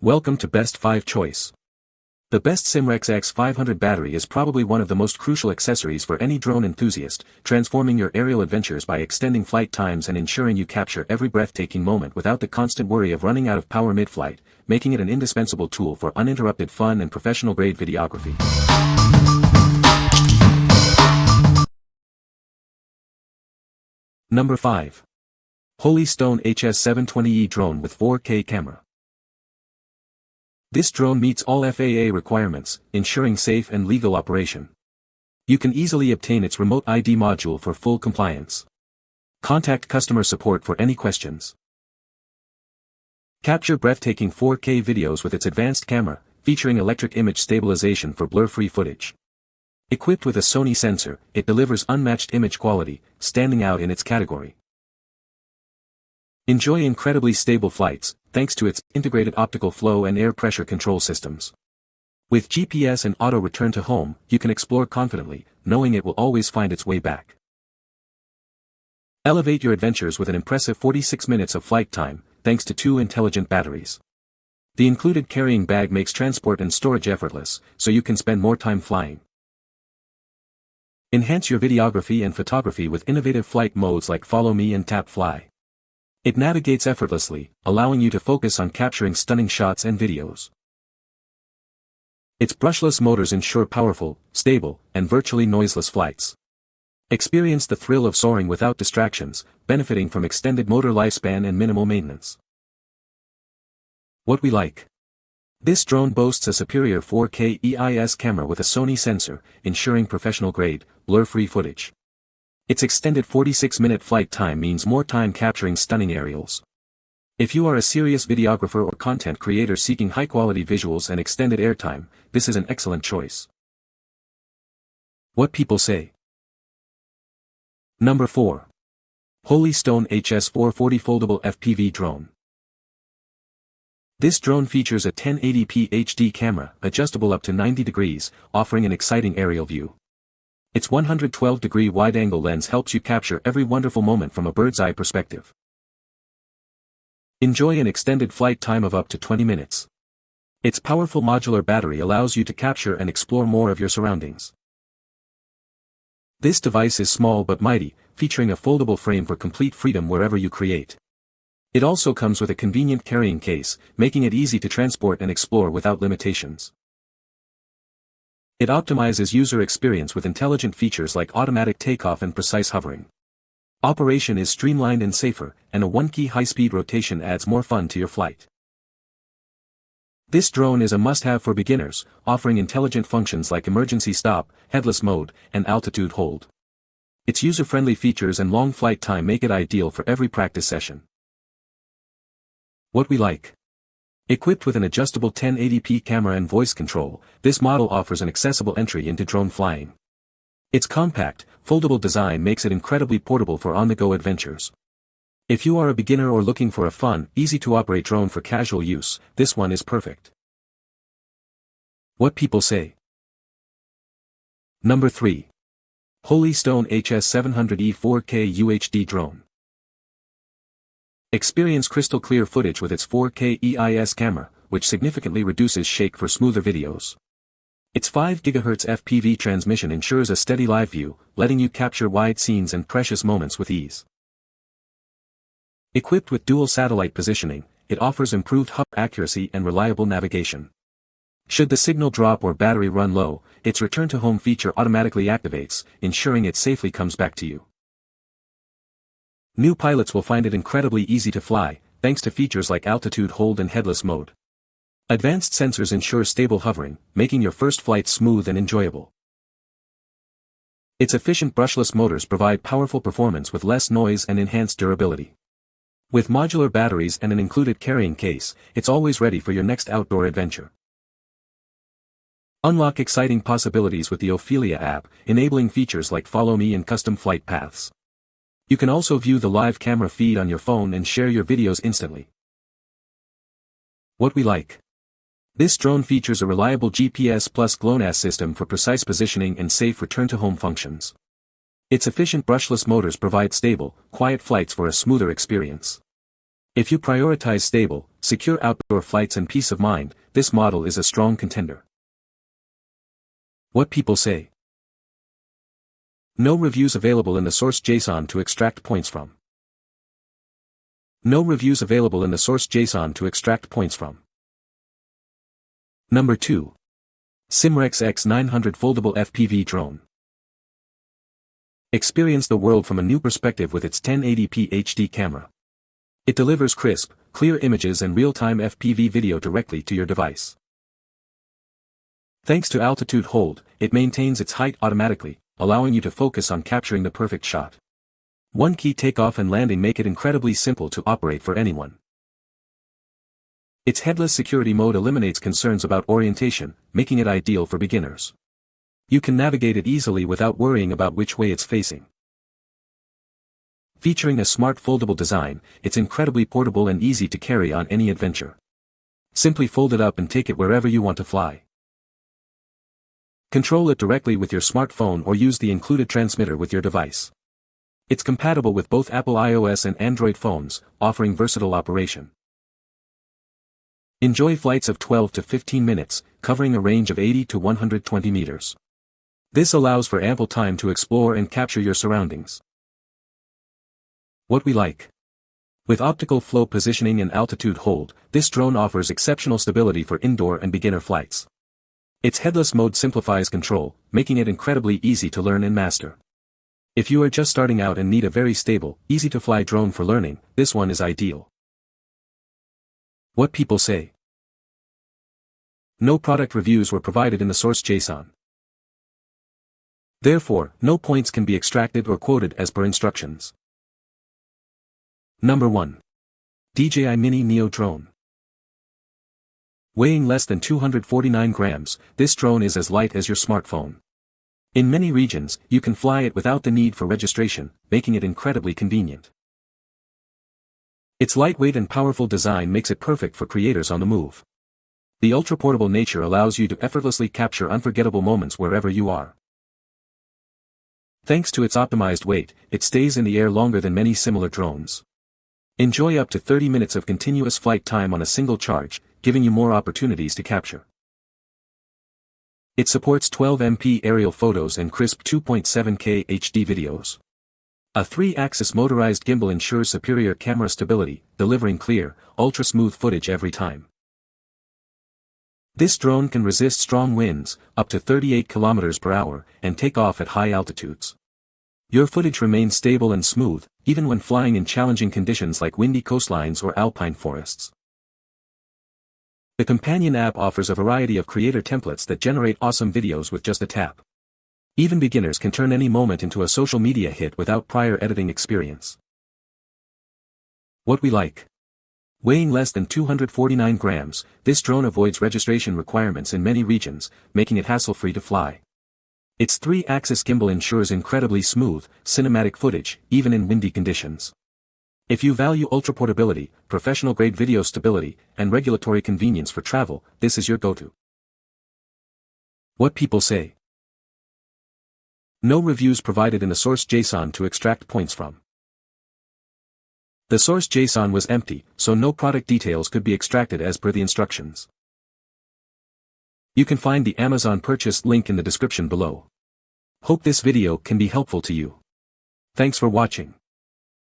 Welcome to Best 5 Choice. The best Simrex X500 battery is probably one of the most crucial accessories for any drone enthusiast, transforming your aerial adventures by extending flight times and ensuring you capture every breathtaking moment without the constant worry of running out of power mid-flight, making it an indispensable tool for uninterrupted fun and professional-grade videography. Number 5. Holy Stone HS720E Drone with 4K Camera. This drone meets all FAA requirements, ensuring safe and legal operation. You can easily obtain its remote ID module for full compliance. Contact customer support for any questions. Capture breathtaking 4K videos with its advanced camera, featuring electric image stabilization for blur-free footage. Equipped with a Sony sensor, it delivers unmatched image quality, standing out in its category. Enjoy incredibly stable flights, thanks to its integrated optical flow and air pressure control systems. With GPS and auto return to home, you can explore confidently, knowing it will always find its way back. Elevate your adventures with an impressive 46 minutes of flight time, thanks to 2 intelligent batteries. The included carrying bag makes transport and storage effortless, so you can spend more time flying. Enhance your videography and photography with innovative flight modes like Follow Me and Tap Fly. It navigates effortlessly, allowing you to focus on capturing stunning shots and videos. Its brushless motors ensure powerful, stable, and virtually noiseless flights. Experience the thrill of soaring without distractions, benefiting from extended motor lifespan and minimal maintenance. What we like. This drone boasts a superior 4K EIS camera with a Sony sensor, ensuring professional-grade, blur-free footage. Its extended 46-minute flight time means more time capturing stunning aerials. If you are a serious videographer or content creator seeking high-quality visuals and extended airtime, this is an excellent choice. What people say. Number 4. Holy Stone HS440 Foldable FPV Drone. This drone features a 1080p HD camera, adjustable up to 90 degrees, offering an exciting aerial view. Its 112-degree wide-angle lens helps you capture every wonderful moment from a bird's-eye perspective. Enjoy an extended flight time of up to 20 minutes. Its powerful modular battery allows you to capture and explore more of your surroundings. This device is small but mighty, featuring a foldable frame for complete freedom wherever you create. It also comes with a convenient carrying case, making it easy to transport and explore without limitations. It optimizes user experience with intelligent features like automatic takeoff and precise hovering. Operation is streamlined and safer, and a one-key high-speed rotation adds more fun to your flight. This drone is a must-have for beginners, offering intelligent functions like emergency stop, headless mode, and altitude hold. Its user-friendly features and long flight time make it ideal for every practice session. What we like. Equipped with an adjustable 1080p camera and voice control, this model offers an accessible entry into drone flying. Its compact, foldable design makes it incredibly portable for on-the-go adventures. If you are a beginner or looking for a fun, easy-to-operate drone for casual use, this one is perfect. What people say. Number 3. Holy Stone HS700E 4K UHD Drone. Experience crystal clear footage with its 4K EIS camera, which significantly reduces shake for smoother videos. Its 5 GHz FPV transmission ensures a steady live view, letting you capture wide scenes and precious moments with ease. Equipped with dual satellite positioning, it offers improved hover accuracy and reliable navigation. Should the signal drop or battery run low, its return-to-home feature automatically activates, ensuring it safely comes back to you. New pilots will find it incredibly easy to fly, thanks to features like altitude hold and headless mode. Advanced sensors ensure stable hovering, making your first flight smooth and enjoyable. Its efficient brushless motors provide powerful performance with less noise and enhanced durability. With modular batteries and an included carrying case, it's always ready for your next outdoor adventure. Unlock exciting possibilities with the Ophelia app, enabling features like Follow Me and custom flight paths. You can also view the live camera feed on your phone and share your videos instantly. What we like. This drone features a reliable GPS plus GLONASS system for precise positioning and safe return-to-home functions. Its efficient brushless motors provide stable, quiet flights for a smoother experience. If you prioritize stable, secure outdoor flights and peace of mind, this model is a strong contender. What people say. No reviews available in the source JSON to extract points from. No reviews available in the source JSON to extract points from. Number 2. Simrex X500 Foldable FPV Drone. Experience the world from a new perspective with its 1080p HD camera. It delivers crisp, clear images and real-time FPV video directly to your device. Thanks to altitude hold, it maintains its height automatically, allowing you to focus on capturing the perfect shot. One key takeoff and landing make it incredibly simple to operate for anyone. Its headless security mode eliminates concerns about orientation, making it ideal for beginners. You can navigate it easily without worrying about which way it's facing. Featuring a smart foldable design, it's incredibly portable and easy to carry on any adventure. Simply fold it up and take it wherever you want to fly. Control it directly with your smartphone or use the included transmitter with your device. It's compatible with both Apple iOS and Android phones, offering versatile operation. Enjoy flights of 12 to 15 minutes, covering a range of 80 to 120 meters. This allows for ample time to explore and capture your surroundings. What we like. With optical flow positioning and altitude hold, this drone offers exceptional stability for indoor and beginner flights. Its headless mode simplifies control, making it incredibly easy to learn and master. If you are just starting out and need a very stable, easy-to-fly drone for learning, this one is ideal. What people say. No product reviews were provided in the source JSON. Therefore, no points can be extracted or quoted as per instructions. Number 1. DJI Mini Neo Drone. Weighing less than 249 grams, this drone is as light as your smartphone. In many regions, you can fly it without the need for registration, making it incredibly convenient. Its lightweight and powerful design makes it perfect for creators on the move. The ultra-portable nature allows you to effortlessly capture unforgettable moments wherever you are. Thanks to its optimized weight, it stays in the air longer than many similar drones. Enjoy up to 30 minutes of continuous flight time on a single charge, giving you more opportunities to capture. It supports 12MP aerial photos and crisp 2.7K HD videos. A 3-axis motorized gimbal ensures superior camera stability, delivering clear, ultra-smooth footage every time. This drone can resist strong winds, up to 38 km per hour, and take off at high altitudes. Your footage remains stable and smooth, even when flying in challenging conditions like windy coastlines or alpine forests. The companion app offers a variety of creator templates that generate awesome videos with just a tap. Even beginners can turn any moment into a social media hit without prior editing experience. What we like. Weighing less than 249 grams, this drone avoids registration requirements in many regions, making it hassle-free to fly. Its 3-axis gimbal ensures incredibly smooth, cinematic footage, even in windy conditions. If you value ultra-portability, professional-grade video stability, and regulatory convenience for travel, this is your go-to. What people say. No reviews provided in the source JSON to extract points from. The source JSON was empty, so no product details could be extracted as per the instructions. You can find the Amazon purchase link in the description below. Hope this video can be helpful to you. Thanks for watching.